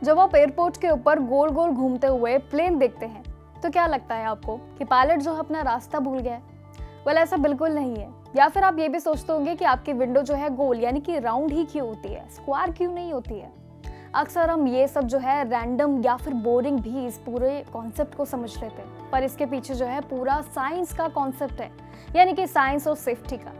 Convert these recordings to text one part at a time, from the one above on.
जब आप एयरपोर्ट के ऊपर गोल गोल घूमते हुए प्लेन देखते हैं तो क्या लगता है आपको कि पायलट जो है अपना रास्ता भूल गया है? वेल, ऐसा बिल्कुल नहीं है। या फिर आप ये भी सोचते होंगे कि आपकी विंडो जो है गोल यानी कि राउंड ही क्यों होती है, स्क्वायर क्यों नहीं होती है। अक्सर हम ये सब जो है रैंडम या फिर बोरिंग भी इस पूरे कॉन्सेप्ट को समझ लेते हैं, पर इसके पीछे जो है पूरा साइंस का कॉन्सेप्ट है, यानी कि साइंस और सेफ्टी का।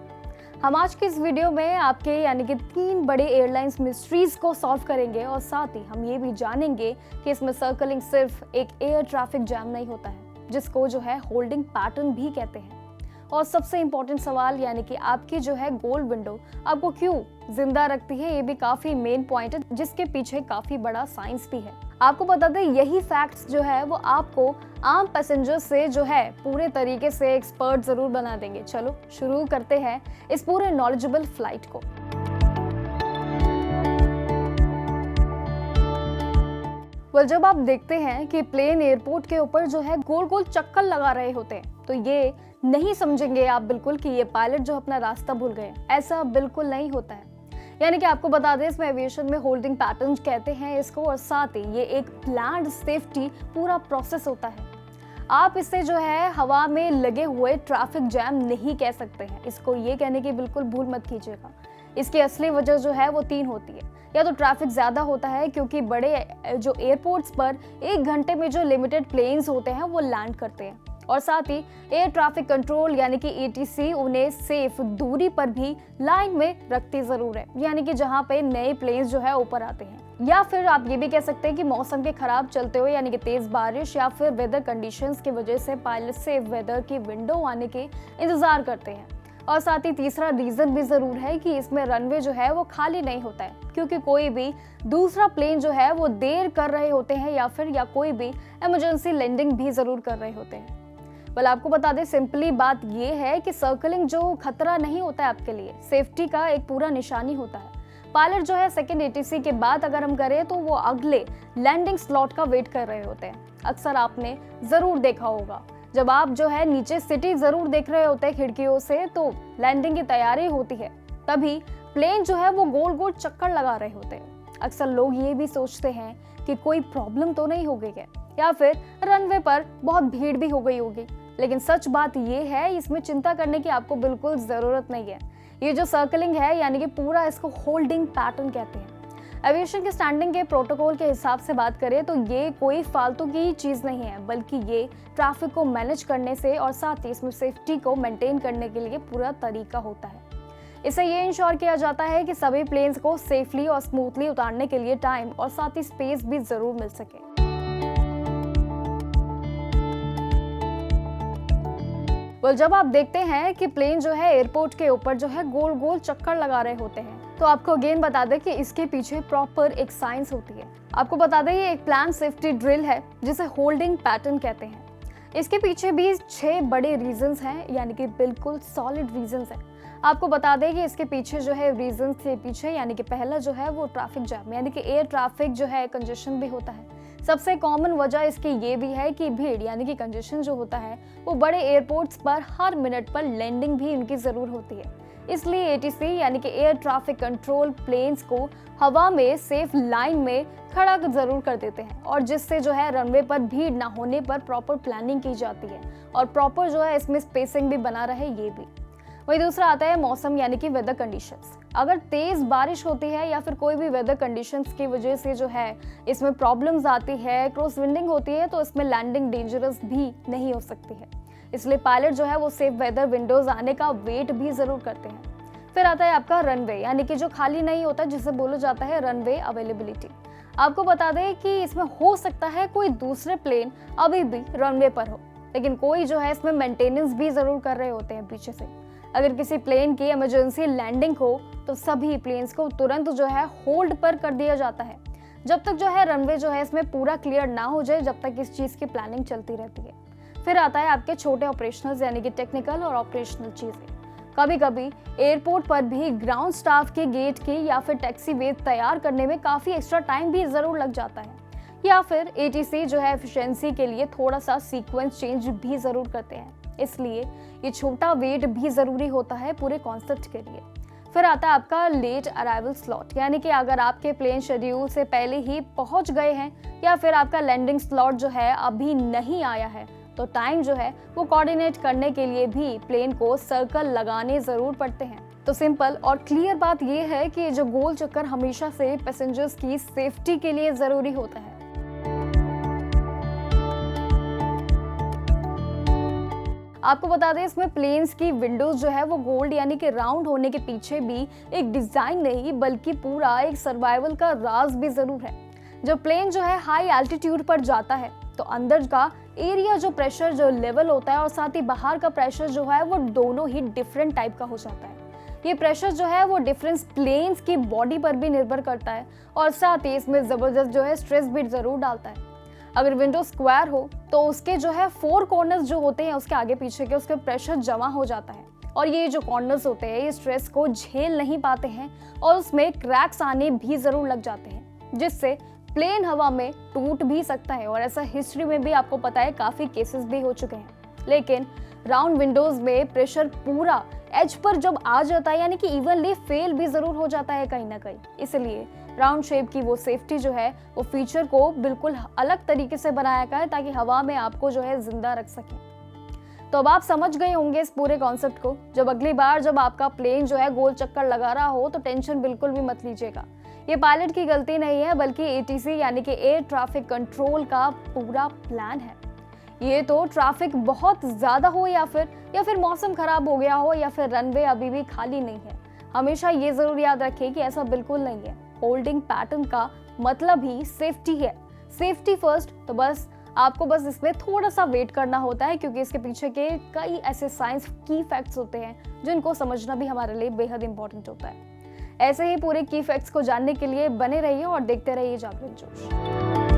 हम आज की इस वीडियो में आपके यानी कि 3 बड़े एयरलाइंस मिस्ट्रीज को सॉल्व करेंगे और साथ ही हम ये भी जानेंगे कि इसमें सर्कलिंग सिर्फ एक एयर ट्रैफिक जैम नहीं होता है, जिसको जो है होल्डिंग पैटर्न भी कहते हैं। और सबसे इम्पोर्टेंट सवाल यानी कि आपकी जो है गोल विंडो आपको क्यों जिंदा रखती है, ये भी काफी मेन पॉइंट है, जिसके पीछे काफी बड़ा साइंस भी है। आपको बता दें, यही फैक्ट्स जो है वो आपको आम पैसेंजर से जो है पूरे तरीके से एक्सपर्ट जरूर बना देंगे। चलो शुरू करते हैं इस पूरे नॉलेजेबल फ्लाइट को। जब आप देखते हैं कि प्लेन एयरपोर्ट के ऊपर जो है गोल गोल चक्कर लगा रहे होते हैं, तो ये नहीं समझेंगे आप बिल्कुल कि ये पायलट जो अपना रास्ता भूल गए। ऐसा बिल्कुल नहीं होता है। यानी कि आपको बता दें, इसमें एविएशन में होल्डिंग पैटर्न कहते हैं इसको, और साथ ही ये एक प्लान्ड सेफ्टी पूरा प्रोसेस होता है। आप इससे जो है हवा में लगे हुए ट्रैफिक जैम नहीं कह सकते हैं। इसको ये कहने की बिल्कुल भूल मत कीजिएगा। इसकी असली वजह जो है वो 3 होती है। या तो ट्रैफिक ज़्यादा होता है क्योंकि बड़े जो एयरपोर्ट्स पर 1 घंटे में जो लिमिटेड प्लेन्स होते हैं वो लैंड करते हैं, और साथ ही एयर ट्रैफिक कंट्रोल यानी कि ATC उन्हें सेफ दूरी पर भी लाइन में रखती ज़रूर है, यानी कि जहाँ पे नए प्लेन्स जो है ऊपर आते हैं। या फिर आप ये भी कह सकते हैं कि मौसम के खराब चलते हुए यानी कि तेज बारिश या फिर वेदर कंडीशंस की वजह से पायलट सेफ वेदर की विंडो आने के इंतजार करते हैं। और साथ ही तीसरा रीजन भी जरूर है कि इसमें रनवे जो है वो खाली नहीं होता है, क्योंकि कोई भी दूसरा प्लेन जो है वो देर कर रहे होते हैं या कोई भी इमरजेंसी लैंडिंग भी जरूर कर रहे होते हैं। आपको बता दें, सिंपली बात ये है कि सर्कलिंग जो खतरा नहीं होता है आपके लिए, सेफ्टी का एक पूरा निशानी होता है। पायलट जो है सेकंड ATC के बाद अगर हम करें तो वो अगले लैंडिंग स्लॉट का वेट कर रहे होते हैं। अक्सर आपने जरूर देखा होगा, जब आप जो है नीचे सिटी जरूर देख रहे होते हैं खिड़कियों से, तो लैंडिंग की तैयारी होती है, तभी प्लेन जो है वो गोल गोल चक्कर लगा रहे होते हैं। अक्सर लोग ये भी सोचते हैं कि कोई प्रॉब्लम तो नहीं हो गई है, या फिर रनवे पर बहुत भीड़ भी हो गई होगी, लेकिन सच बात ये है, इसमें चिंता करने की आपको बिल्कुल जरूरत नहीं है। ये जो सर्कलिंग है यानी कि पूरा इसको होल्डिंग पैटर्न कहते हैं। एविएशन के स्टैंडिंग के प्रोटोकॉल के हिसाब से बात करें तो ये कोई फालतू की चीज़ नहीं है, बल्कि ये ट्रैफिक को मैनेज करने से और साथ ही इसमें सेफ्टी को मेंटेन करने के लिए पूरा तरीका होता है। इससे ये इंश्योर किया जाता है कि सभी प्लेन्स को सेफली और स्मूथली उतारने के लिए टाइम और साथ ही स्पेस भी जरूर मिल सके। जब आप देखते हैं कि प्लेन जो है एयरपोर्ट के ऊपर जो है गोल गोल चक्कर लगा रहे होते हैं, तो आपको अगेन बता दें कि इसके पीछे प्रॉपर एक साइंस होती है। आपको बता दें, ये एक प्लान सेफ्टी ड्रिल है जिसे होल्डिंग पैटर्न कहते हैं। इसके पीछे भी 6 बड़े रीजंस हैं, यानी कि बिल्कुल सॉलिड रीजंस हैं। आपको बता दें कि इसके पीछे जो है रीजंस के पीछे यानी कि पहला जो है वो ट्रैफिक जैम यानी कि एयर ट्रैफिक जो है कंजेशन भी होता है। सबसे कॉमन वजह इसकी ये भी है कि भीड़ यानी कि कंजेशन जो होता है वो बड़े एयरपोर्ट्स पर हर मिनट पर लैंडिंग भी उनकी ज़रूर होती है। इसलिए ATC यानी कि एयर ट्रैफिक कंट्रोल प्लेन्स को हवा में सेफ लाइन में खड़ा जरूर कर देते हैं, और जिससे जो है रनवे पर भीड़ ना होने पर प्रॉपर प्लानिंग की जाती है और प्रॉपर जो है इसमें स्पेसिंग भी बना रहे, ये भी। वही दूसरा आता है मौसम यानी कि वेदर कंडीशंस। अगर तेज बारिश होती है या फिर कोई भी वेदर कंडीशंस की वजह से जो है इसमें प्रॉब्लम्स आती है, क्रॉस विंडिंग होती है, तो इसमें लैंडिंग डेंजरस भी नहीं हो सकती है। इसलिए पायलट जो है वो सेफ वेदर विंडोज आने का वेट भी जरूर करते हैं। फिर आता है आपका रनवे यानी कि जो खाली नहीं होता, जिसे बोला जाता है रनवे अवेलेबिलिटी। आपको बता दें कि इसमें हो सकता है कोई दूसरे प्लेन अभी भी रनवे पर हो, लेकिन कोई जो है इसमें मेंटेनेंस भी जरूर कर रहे होते हैं पीछे से। अगर किसी प्लेन की इमरजेंसी लैंडिंग हो तो सभी प्लेन्स को तुरंत जो है होल्ड पर कर दिया जाता है, जब तक जो है रनवे जो है इसमें पूरा क्लियर ना हो जाए, जब तक इस चीज़ की प्लानिंग चलती रहती है। फिर आता है आपके छोटे ऑपरेशनल्स यानी कि टेक्निकल और ऑपरेशनल चीज़ें। कभी कभी एयरपोर्ट पर भी ग्राउंड स्टाफ के गेट की या फिर टैक्सी वे तैयार करने में काफ़ी एक्स्ट्रा टाइम भी ज़रूर लग जाता है, या फिर ATC जो है एफिशिएंसी के लिए थोड़ा सा सीक्वेंस चेंज भी ज़रूर करते हैं। इसलिए ये छोटा वेट भी ज़रूरी होता है पूरे कॉन्सेप्ट के लिए। फिर आता है आपका लेट अराइवल स्लॉट, यानी कि अगर आपके प्लेन शेड्यूल से पहले ही पहुंच गए हैं या फिर आपका लैंडिंग स्लॉट जो है अभी नहीं आया है, तो टाइम जो है वो कोऑर्डिनेट करने के लिए भी प्लेन को सर्कल लगाने जरूर पड़ते हैं। तो सिंपल और क्लियर बात ये है कि जो गोल चक्कर हमेशा से पैसेंजर्स की सेफ्टी के लिए जरूरी होता है। आपको बता दें, इसमें प्लेन्स की विंडोज जो है वो गोल्ड यानी कि राउंड होने के पीछे भी एक डिजाइन नहीं बल्कि पूरा एक सर्वाइवल का राज भी जरूर है। जब प्लेन जो है हाई एल्टीट्यूड पर जाता है तो अंदर का एरिया जो प्रेशर जो लेवल होता है और साथ ही बाहर का प्रेशर जो है वो दोनों ही डिफरेंट टाइप का हो जाता है। ये प्रेशर जो है वो डिफरेंस प्लेन्स की बॉडी पर भी निर्भर करता है और साथ ही इसमें जबरदस्त जो है स्ट्रेस भी जरूर डालता है। अगर विंडो स्क्वायर हो तो उसके जो है 4 कॉर्नर्स जो होते हैं उसके आगे पीछे के उसके प्रेशर जमा हो जाता है और ये जो कॉर्नर्स होते हैं ये स्ट्रेस को झेल नहीं पाते हैं और उसमें क्रैक्स आने भी जरूर लग जाते हैं, जिससे प्लेन हवा में टूट भी सकता है। और ऐसा हिस्ट्री में भी आपको पता है काफी केसेस भी हो चुके हैं। लेकिन राउंड विंडोज में प्रेशर पूरा एज पर जब आ जाता है यानी कि इवनली फेल भी जरूर हो जाता है कहीं ना कहीं, इसलिए राउंड शेप की वो सेफ्टी जो है वो फीचर को बिल्कुल अलग तरीके से बनाया गया है ताकि हवा में आपको जो है जिंदा रख सके। तो अब आप समझ गए होंगे इस पूरे कॉन्सेप्ट को। जब अगली बार जब आपका प्लेन जो है गोल चक्कर लगा रहा हो तो टेंशन बिल्कुल भी मत लीजिएगा। ये पायलट की गलती नहीं है बल्कि एटीसी यानी कि एयर ट्रैफिक कंट्रोल का पूरा प्लान है। ये तो ट्रैफिक बहुत ज्यादा हो या फिर मौसम खराब हो गया हो या फिर रनवे अभी भी खाली नहीं है, हमेशा ये जरूर याद रखें कि ऐसा बिल्कुल नहीं है। होल्डिंग पैटर्न का मतलब ही सेफ्टी है, सेफ्टी फर्स्ट। तो आपको इसमें थोड़ा सा वेट करना होता है क्योंकि इसके पीछे के कई ऐसे साइंस की फैक्ट्स होते हैं जिनको समझना भी हमारे लिए बेहद इंपॉर्टेंट होता है। ऐसे ही पूरे की फैक्ट्स को जानने के लिए बने रहिए और देखते रहिए जागरण जोश।